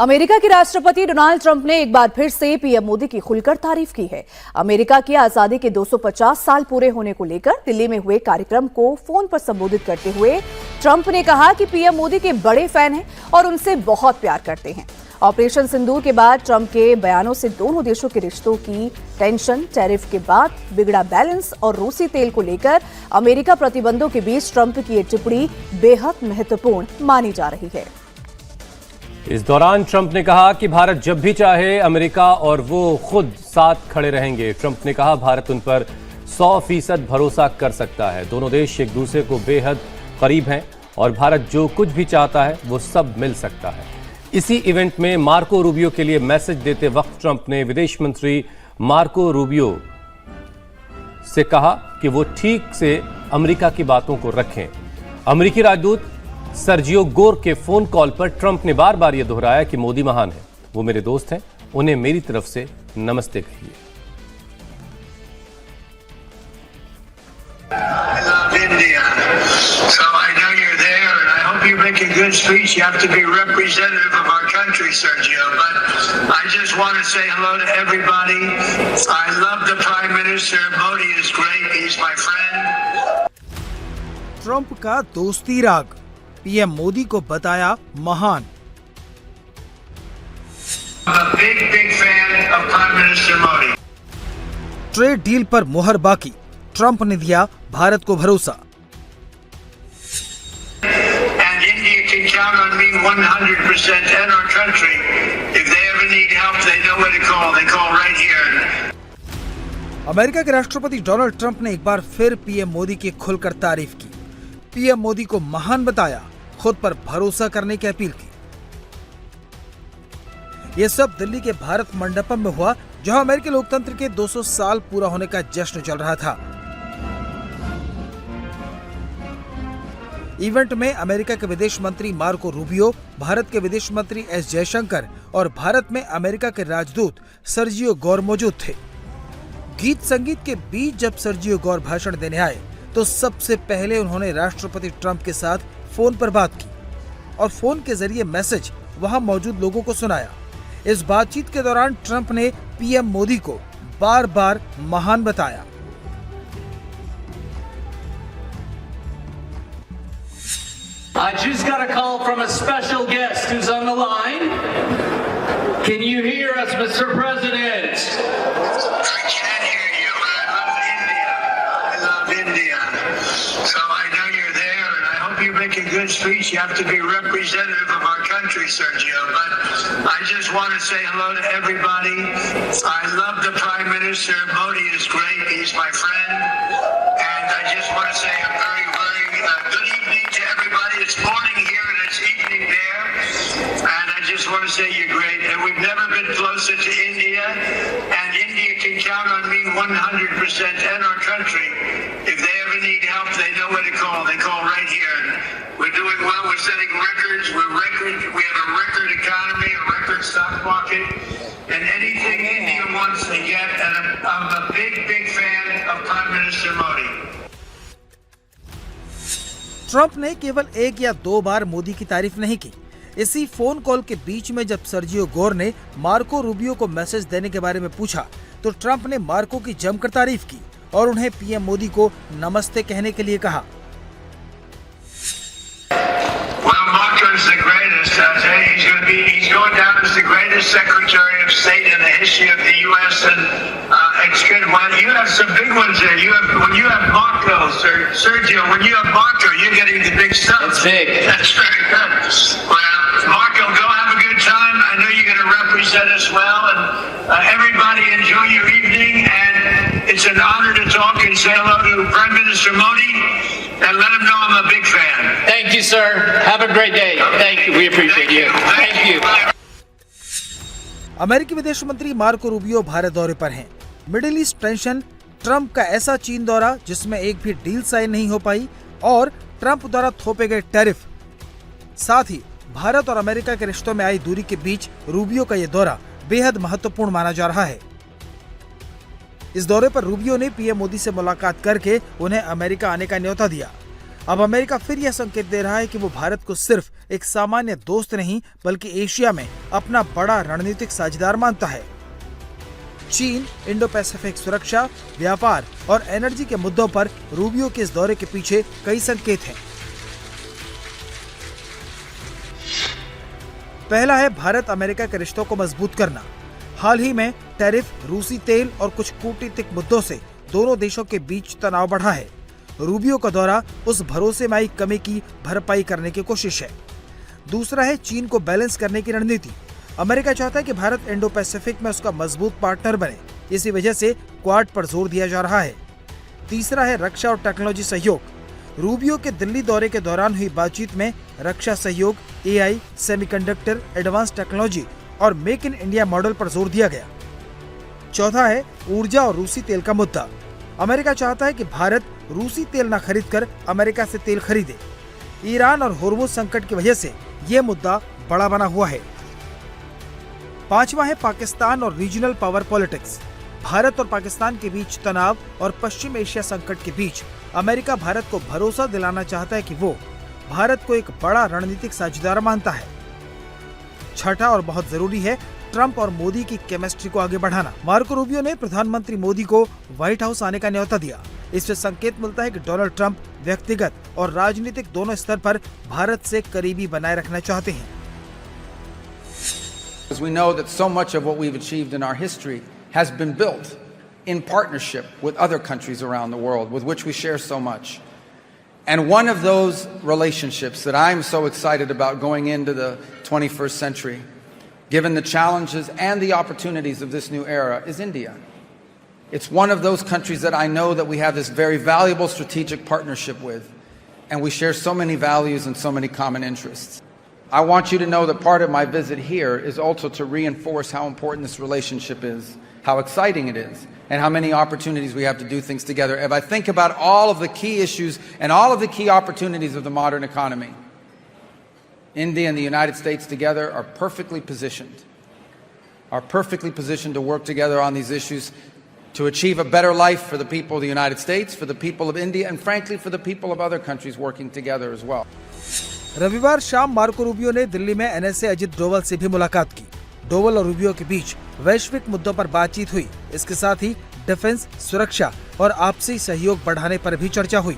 America के राष्ट्रपति Donald Trump ने एक बार फिर से पीएम मोदी की खुलकर तारीफ की है। अमेरिका की आजादी के 250 साल पूरे होने को लेकर दिल्ली में हुए कार्यक्रम को फोन पर संबोधित करते हुए ट्रंप ने कहा कि पीएम मोदी के बड़े फैन हैं और उनसे बहुत प्यार करते हैं। ऑपरेशन सिंदूर के बाद ट्रंप के बयानों से दोनों देशों के रिश्तों की टेंशन, टैरिफ के बाद बिगड़ा बैलेंस और रूसी तेल को लेकर अमेरिका प्रतिबंधों के बीच ट्रंप की ये टिप्पणी बेहद महत्वपूर्ण मानी जा रही है। इस दौरान ट्रंप ने कहा कि भारत जब भी चाहे अमेरिका और वो खुद साथ खड़े रहेंगे। ट्रंप ने कहा भारत उन पर 100% भरोसा कर सकता है। दोनों देश एक दूसरे को बेहद करीब हैं और भारत जो कुछ भी चाहता है वो सब मिल सकता है। इसी इवेंट में मार्को रूबियो के लिए मैसेज देते वक्त ट्रंप ने विदेश मंत्री मार्को रूबियो से कहा कि वो ठीक से अमेरिका की बातों को रखें। अमेरिकी राजदूत सर्जियो गोर के फोन कॉल पर ट्रंप ने बार बार यह दोहराया कि मोदी महान है, वो मेरे दोस्त हैं, उन्हें मेरी तरफ से नमस्ते कहिए। You make a good speech. You have to be representative of our country, Sergio. But I just want to say hello to everybody. I love the Prime Minister. Modi is great. He's my friend. Trump का दोस्ती राग, PM Modi को बताया महान। I'm a big fan of Prime Minister Modi. Trade deal पर मुहर बाकी, Trump ने दिया भारत को भरोसा। Can count on me 100% and our country. If they ever need help, they know where to call. They call right here. America के राष्ट्रपति Donald Trump ने एक बार फिर पीएम मोदी की खुलकर तारीफ की। पीएम मोदी को महान बताया, खुद पर भरोसा करने की अपील की। यह सब दिल्ली के भारत मंडपम में हुआ, जहां अमेरिकी लोकतंत्र के 200 साल पूरा होने का जश्न चल रहा था। इवेंट में अमेरिका के विदेश मंत्री मार्को रूबियो, भारत के विदेश मंत्री एस जयशंकर और भारत में अमेरिका के राजदूत सर्जियो गोर मौजूद थे। गीत संगीत के बीच जब सर्जियो गोर भाषण देने आए तो सबसे पहले उन्होंने राष्ट्रपति ट्रंप के साथ फोन पर बात की और फोन के जरिए मैसेज वहां मौजूद लोगों को सुनाया। इस बातचीत के दौरान ट्रंप ने पीएम मोदी को बार बार महान बताया। I just got a call from a special guest who's on the line. Can you hear us, Mr. President? I can hear you. I love India. I love India. So I know you're there, and I hope you make a good speech. You have to be representative of our country, Sergio. But I just want to say hello to everybody. I love the Prime Minister. Modi is great. He's my friend. And I just want to say a very good evening to everybody. It's morning here and it's evening there. And I just want to say you're great. And we've never been closer to India. And India can count on me 100% and our country. If they ever need help, they know where to call. They call right here. We're doing well. We're setting records. We have a record economy, a record stock market. And anything India wants to get. And I'm a big fan of Prime Minister Modi. Trump ने केवल एक या दो बार मोदी की तारीफ नहीं की। इसी फोन कॉल के बीच में जब सर्जियो गोर ने मार्को रूबियो को मैसेज देने के बारे में पूछा तो ट्रंप ने मार्को की जमकर तारीफ की और उन्हें पीएम मोदी को नमस्ते कहने के लिए कहा। He's going down as the greatest Secretary of State in the history of the U.S. and it's good. Well, you have some big ones there. When you have Marco, Sergio, when you have Marco, you're getting the big stuff. That's big. That's very good. Well, Marco, go have a good time. I know you're going to represent us well, and everybody enjoy your evening. And it's an honor to talk and say hello to Prime Minister Modi. And let him know I'm a big fan. Thank you, sir. Have a great day. Thank you. We appreciate you. Thank you. अमेरिकी विदेश मंत्री Marco Rubio Bharat दौरे पर हैं। Middle east tension, Trump का ऐसा चीन दौरा जिसमें एक भी डील साइन नहीं हो पाई और ट्रंप द्वारा थोपे गए टैरिफ, साथ ही भारत और अमेरिका के रिश्तों में आई दूरी के बीच रूबियो का यह दौरा बेहद महत्वपूर्ण माना जा रहा है। इस दौरे पर रूबियो ने पीएम मोदी से मुलाकात करके उन्हें अमेरिका आने का न्योता दिया। अब अमेरिका फिर यह संकेत दे रहा है कि वो भारत को सिर्फ एक सामान्य दोस्त नहीं बल्कि एशिया में अपना बड़ा रणनीतिक साझेदार मानता है। चीन, इंडो पैसिफिक सुरक्षा, व्यापार और एनर्जी के मुद्दों पर रूबियो के इस दौरे के पीछे कई संकेत हैं। पहला है भारत अमेरिका के रिश्तों को मजबूत करना। हाल ही में टैरिफ, रूसी तेल और कुछ कूटनीतिक मुद्दों से दोनों देशों के बीच तनाव बढ़ा है। रूबियो का दौरा उस भरोसे में आई कमी की भरपाई करने की कोशिश है। दूसरा है चीन को बैलेंस करने की रणनीति। अमेरिका चाहता है कि भारत इंडो पैसिफिक में उसका मजबूत पार्टनर बने, इसी वजह से क्वाड पर जोर दिया जा रहा है। तीसरा है रक्षा और टेक्नोलॉजी सहयोग। रूबियो के दिल्ली दौरे के दौरान हुई बातचीत में रक्षा सहयोग, एआई, सेमीकंडक्टर, एडवांस टेक्नोलॉजी और मेक इन इंडिया मॉडल पर जोर दिया गया। चौथा है ऊर्जा और रूसी तेल का मुद्दा। अमेरिका चाहता है कि भारत रूसी तेल न खरीदकर अमेरिका से तेल खरीदे। ईरान और होर्मुज संकट की वजह से यह मुद्दा बड़ा बना हुआ है। पांचवा है पाकिस्तान और रीजनल पावर पॉलिटिक्स। भारत और पाकिस्तान के बीच तनाव और पश्चिम एशिया संकट के बीच अमेरिका भारत को भरोसा दिलाना चाहता है कि वो भारत को एक बड़ा रणनीतिक साझेदार मानता है। छठा और बहुत जरूरी है ट्रंप और मोदी की केमिस्ट्री को आगे बढ़ाना। मार्को रूबियो ने प्रधानमंत्री मोदी को व्हाइट हाउस आने का न्योता दिया। इससे संकेत मिलता है कि डोनाल्ड ट्रंप व्यक्तिगत और राजनीतिक दोनों स्तर पर भारत से करीबी बनाए रखना चाहते हैं। We know that so much of what we've achieved in our history has been built in partnership with other countries around the world with which we share so much. And one of those relationships that I'm so excited about going into the 21st century, given the challenges and the opportunities of this new era, is India. It's one of those countries that I know that we have this very valuable strategic partnership with, and we share so many values and so many common interests. I want you to know that part of my visit here is also to reinforce how important this relationship is, how exciting it is, and how many opportunities we have to do things together. If I think about all of the key issues and all of the key opportunities of the modern economy, India and the United States together are perfectly positioned to work together on these issues to achieve a better life for the people of the United States, for the people of India, and frankly for the people of other countries working together as well. रविवार शाम Marco Rubio ने दिल्ली में NSA Ajit Doval से भी मुलाकात की। डोवल और Rubio के बीच वैश्विक मुद्दों पर बातचीत हुई। इसके साथ ही डिफेंस, सुरक्षा और आपसी सहयोग बढ़ाने पर भी चर्चा हुई।